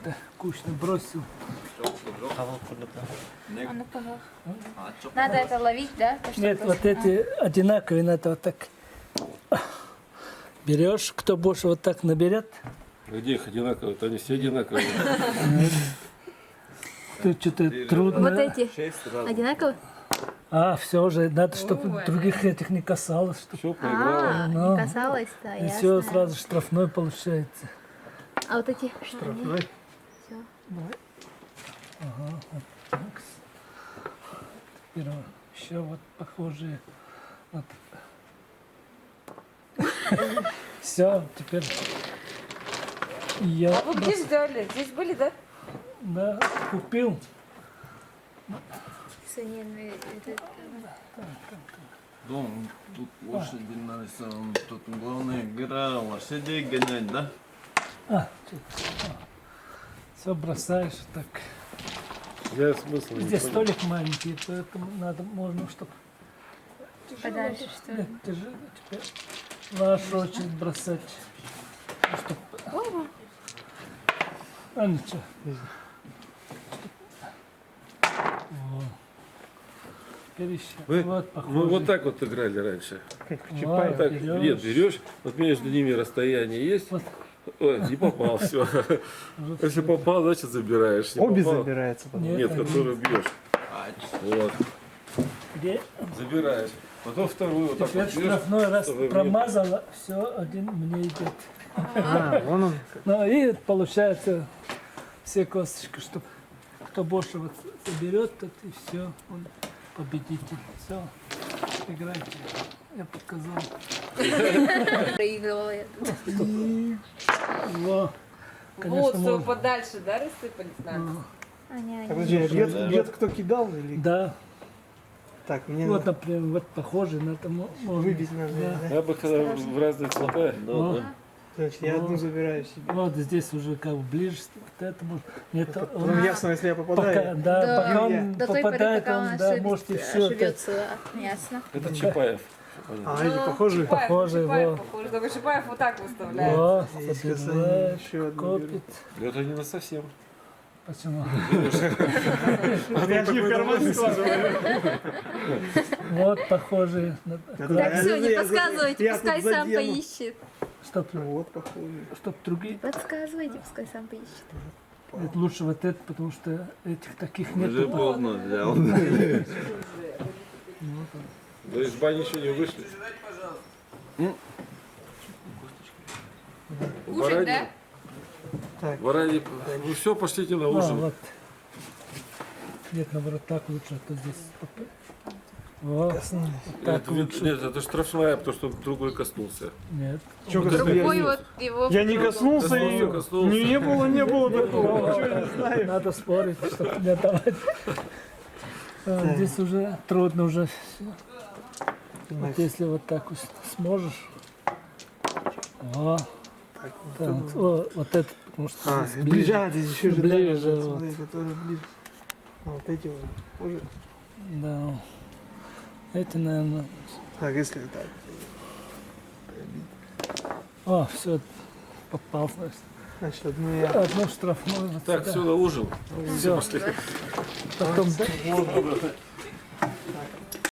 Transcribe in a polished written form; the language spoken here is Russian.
это кучно бросил. А ну погах. Надо это ловить, да? То, что Нет, просто- вот эти одинаковые, надо вот так берешь, кто больше вот так наберет, Где их одинаковые? Это они все одинаковые. тут что-то трудно. Вот эти одинаковые? А, все уже, надо, чтобы других этих не касалось, чтобы Все, проиграла. Не касалась, да, и все ясно. сразу штрафной получается. А вот эти? Штрафной. Все. Давай. Ага, вот так. Теперь еще вот похожие. Вот. Все, теперь я А вы где ждали? Здесь были, да? да, купил. Дом, тут лошади нарисованы, тут главная игра лошадей гонять, да? Все бросаешь так. Я смысл не Здесь понял. столик маленький, поэтому надо, можно, чтобы Подальше, что ли? тяжело теперь вашу очередь бросать. Чтоб... А ничего. Во. Теперь еще. Вы- Вот похоже. Мы вот так вот играли раньше. Вот, Так, берешь. нет, берешь, вот между ними расстояние есть. Вот. Ой, не попал, все. Если попал, значит забираешь. Не Обе попал- забирается потом. Нет, один. которую бьешь. Вот, Где? забираешь. Потом вторую вот так Теперь вот бьешь. штрафной раз чтобы мне- промазала, все, один мне идет. А, вон он. Ну и получается все косточки, чтобы кто больше вот соберет, тот и все, он победитель. Все, играйте. Я показал. Проигрывала я. Во. Вот, Конечно, что можно. подальше, да, рассыпались надо? Аня, Так, подожди, где-то кто кидал или? Да, Так, мне вот, надо например, вот похоже на это можно. выбить надо, Да. да? Я бы когда в разные цвета. Вот, Значит, я одну забираю себе. вот здесь уже как бы ближе к этому. Нет, Потом он ясно, если я пока, попадаю. да, Да. пока он до той поры, попадает, пока он, он да, может и все. ошибется, да, ясно. Это Чапаев. А, эти похожие? Похоже, Шипаев во. похож. Только Шипаев вот так выставляет. Во, Есть собираешь, касание, еще одну беру. копит. Это не на совсем. Почему? Я же в карман складываю. Вот похожие. Так, все, не подсказывайте, пускай тут сам задену. поищет. Чтоб, Вот, похоже. чтоб другие. Подсказывайте, пускай сам поищет. Нет, лучше вот это, потому что этих таких Уже нет. поздно взял. Да из бани еще не вышли. Кушать, да? Варане, ну все, пошлите на А, ужин. вот. Нет, наоборот, так лучше, а то здесь. Вот. Так Это, лучше. нет, это штрафная, потому что другой коснулся. Нет. Чё, Рукой вот его... Я не коснулся ее. Коснулся. Не было такого. Ничего не знаю. Надо спорить, чтобы не отдавать. А, здесь уже трудно уже всё. Вот если вот так вот сможешь. О, так, о, вот это, потому что А, здесь ближе, а, здесь еще же Ближе, дальше, вот. смотри, которые ближе. А, вот эти вот. Уже. Да. Эти, наверное. Так, если так. О, все, попал. Значит, одну я. Одну штрафную. вот Так, сюда. все на ужин. Всё. Пошли. Потом